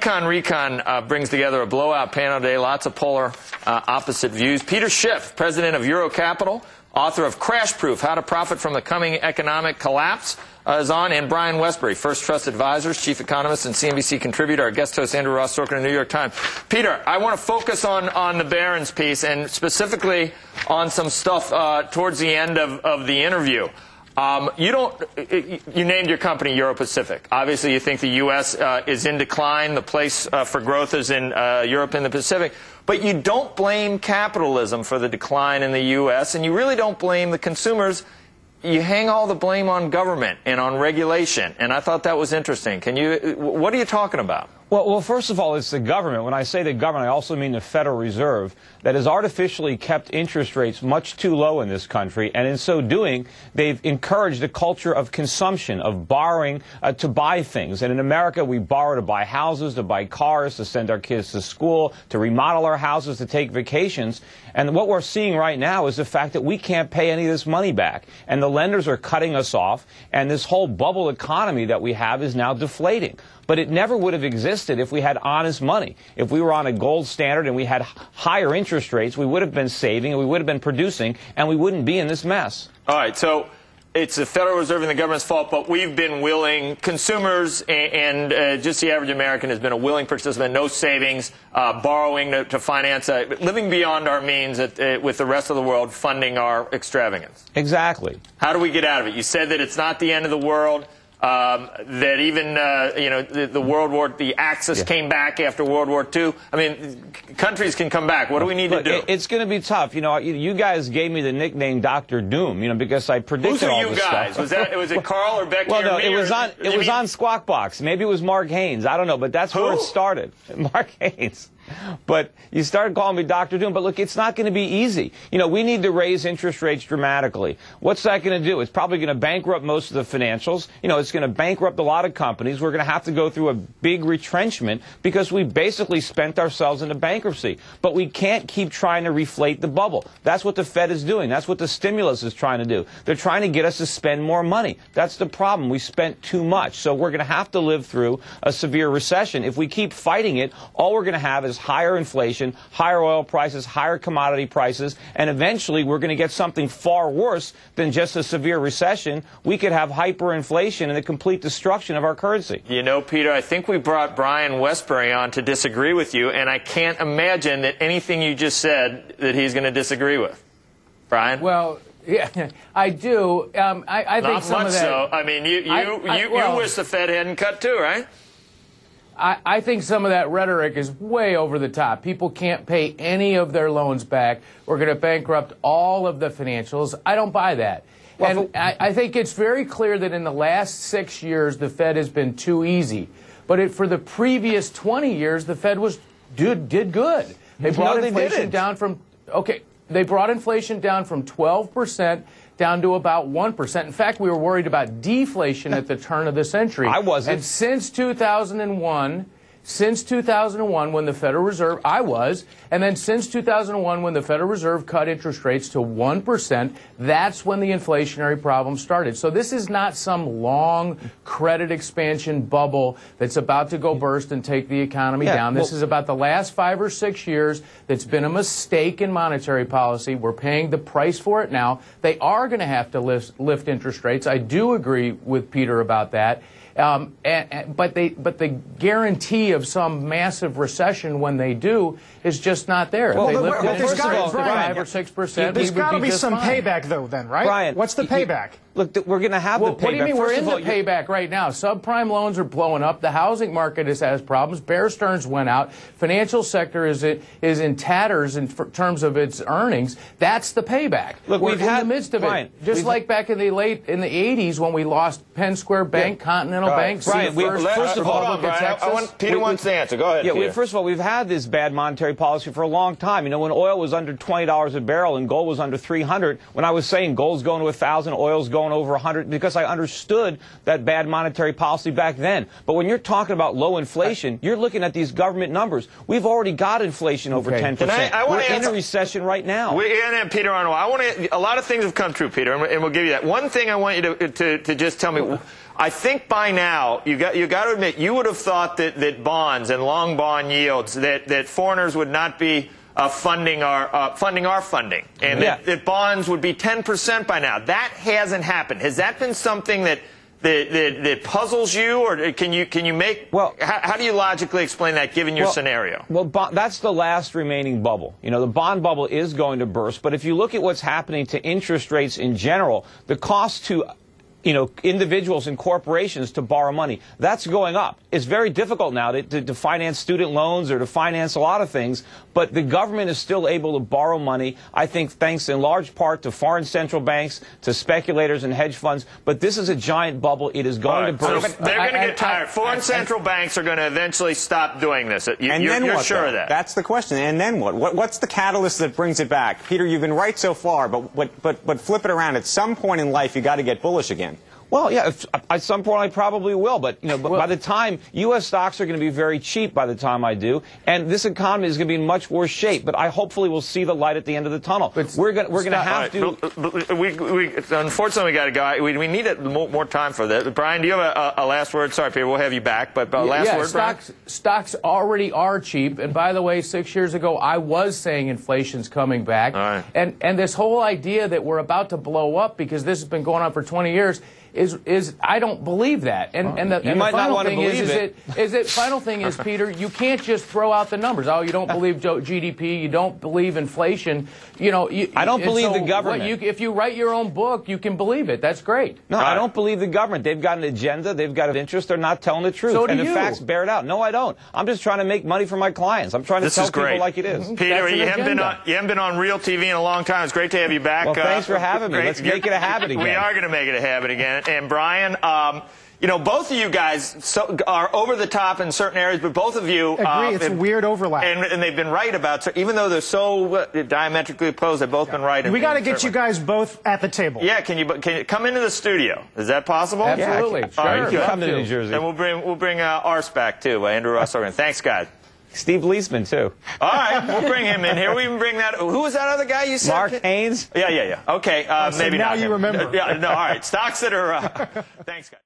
Econ Recon brings together a blowout panel today, lots of polar opposite views. Peter Schiff, president of Euro Capital, author of Crash Proof, How to Profit from the Coming Economic Collapse, is on, and Brian Westbury, First Trust Advisors, chief economist and CNBC contributor. Our guest host, Andrew Ross Sorkin of the New York Times. Peter, I want to focus on the Barron's piece, and specifically on some stuff towards the end of the interview. You named your company Euro Pacific. Obviously, you think the U.S. Is in decline. The place for growth is in Europe and the Pacific. But you don't blame capitalism for the decline in the U.S., and you really don't blame the consumers. You hang all the blame on government and on regulation, and I thought that was interesting. What are you talking about? Well, first of all, it's the government. When I say the government, I also mean the Federal Reserve that has artificially kept interest rates much too low in this country, and in so doing, they've encouraged a culture of consumption, of borrowing to buy things. And in America, we borrow to buy houses, to buy cars, to send our kids to school, to remodel our houses, to take vacations. And what we're seeing right now is the fact that we can't pay any of this money back. And the lenders are cutting us off, and this whole bubble economy that we have is now deflating. But it never would have existed if we had honest money. If we were on a gold standard and we had higher interest rates, we would have been saving and we would have been producing, and we wouldn't be in this mess. All right, so it's the Federal Reserve and the government's fault, but we've been willing, consumers and just the average American has been a willing participant, no savings, borrowing to finance, living beyond our means with the rest of the world funding our extravagance. Exactly. How do we get out of it? You said that it's not the end of the world. That even, the World War, the Axis came back after World War II. I mean, countries can come back. What do we need to do? It's going to be tough. You know, you guys gave me the nickname Dr. Doom, because I predicted all this stuff. Who's you guys? Was it Carl or Becky? Well, no, it was on Squawk Box. Maybe it was Mark Haynes. I don't know, but that's where it started. Mark Haynes. But you started calling me Dr. Doom. But look, it's not going to be easy. We need to raise interest rates dramatically. What's that going to do? It's probably going to bankrupt most of the financials. It's going to bankrupt a lot of companies. We're going to have to go through a big retrenchment because we basically spent ourselves into bankruptcy. But we can't keep trying to reflate the bubble. That's what the Fed is doing. That's what the stimulus is trying to do. They're trying to get us to spend more money. That's the problem. We spent too much. So we're going to have to live through a severe recession. If we keep fighting it, all we're going to have is higher inflation, higher oil prices, higher commodity prices, and eventually we're going to get something far worse than just a severe recession. We could have hyperinflation and the complete destruction of our currency. Peter, I think we brought Brian Westbury on to disagree with you, and I can't imagine that anything you just said that he's going to disagree with. Brian? Well, yeah, I do. I think not some much of that. So. I mean, you wish the Fed hadn't cut too, right? I think some of that rhetoric is way over the top. People can't pay any of their loans back. We're going to bankrupt all of the financials. I don't buy that. Well, and I think it's very clear that in the last 6 years, the Fed has been too easy. But for the previous 20 years, the Fed did good. They brought inflation down from, they brought inflation down from 12% down to about 1%. In fact, we were worried about deflation at the turn of the century. I wasn't. And since 2001, when the Federal Reserve, and then since 2001 when the Federal Reserve cut interest rates to 1%, that's when the inflationary problem started. So this is not some long credit expansion bubble that's about to go burst and take the economy down. This is about the last 5 or 6 years that's been a mistake in monetary policy. We're paying the price for it now. They are going to have to lift interest rates. I do agree with Peter about that. But the guarantee of some massive recession when they do is just not there. Well, they lift there's got to be 5 or 6%. There's got to be some payback, though. Then, right? Brian, what's the payback? Look, we're going to have the payback. What do you mean we're in the payback right now? Subprime loans are blowing up. The housing market has problems. Bear Stearns went out. Financial sector is in tatters in terms of its earnings. That's the payback. Look, we're in the midst of it. Just like back in the 80s when we lost Penn Square Bank, Continental Bank. Brian, first of all, Peter wants to answer. Go ahead. Yeah, first of all, we've had this bad monetary policy for a long time. When oil was under $20 a barrel and gold was under $300, when I was saying gold's going to 1,000, oil's going over 100, because I understood that bad monetary policy back then. But when you're talking about low inflation, you're looking at these government numbers. We've already got inflation over 10%. We're in a recession right now. We're going to have Peter on. A lot of things have come true, Peter, and we'll give you that. One thing I want you to just tell me. I think by now, you got to admit, you would have thought that bonds and long bond yields, that foreigners would not be funding our funding, and that bonds would be 10% by now. That hasn't happened. Has that been something that puzzles you, or can you make? Well, how do you logically explain that, given your scenario? Well, that's the last remaining bubble. You know, the bond bubble is going to burst. But if you look at what's happening to interest rates in general, the cost to individuals and corporations to borrow money, that's going up. It's very difficult now to finance student loans or to finance a lot of things, but the government is still able to borrow money, I think, thanks in large part to foreign central banks, to speculators and hedge funds. But this is a giant bubble. It is going to burst. So they're going to get tired. Foreign central banks are going to eventually stop doing this. You're sure of that? That's the question. And then what? What's the catalyst that brings it back? Peter, you've been right so far, but flip it around. At some point in life, you got to get bullish again. Well, yeah, at some point I probably will, but by the time U.S. stocks are going to be very cheap by the time I do, and this economy is going to be in much worse shape. But I hopefully will see the light at the end of the tunnel. We're going to have to. Unfortunately, we got to go. We need more time for this. Brian, do you have a last word? Sorry, Peter, we'll have you back. But last word, Brian? Stocks already are cheap. And by the way, 6 years ago, I was saying inflation's coming back. All right. And this whole idea that we're about to blow up because this has been going on for 20 years. Is I don't believe that, and the final thing final thing is, Peter, you can't just throw out the numbers. Oh, you don't believe GDP, you don't believe inflation. I don't believe the government. If you write your own book, you can believe it. That's great. No, I don't believe the government. They've got an agenda. They've got an interest. They're not telling the truth. So do and you. The facts bear it out. No, I don't. I'm just trying to make money for my clients. I'm trying to tell people like it is. Peter, you haven't been on real TV in a long time. It's great to have you back. Well, thanks for having me. Let's make it a habit again. We are going to make it a habit again. And Brian, both of you guys are over the top in certain areas, but both of you agree. It's a weird overlap, and they've been right about. So even though they're so diametrically opposed, they've both been right. We got to get you guys both at the table. Yeah, can you come into the studio? Is that possible? Absolutely. Yeah, sure. Right, you come to New Jersey, and we'll bring Ars back too. Andrew Russell. Thanks, guys. Steve Leisman, too. All right, we'll bring him in here. We even bring that. Who was that other guy you said? Mark Haynes. Yeah. Okay, maybe now not. You remember. Yeah, no, all right. Stocks that are. Thanks, guys.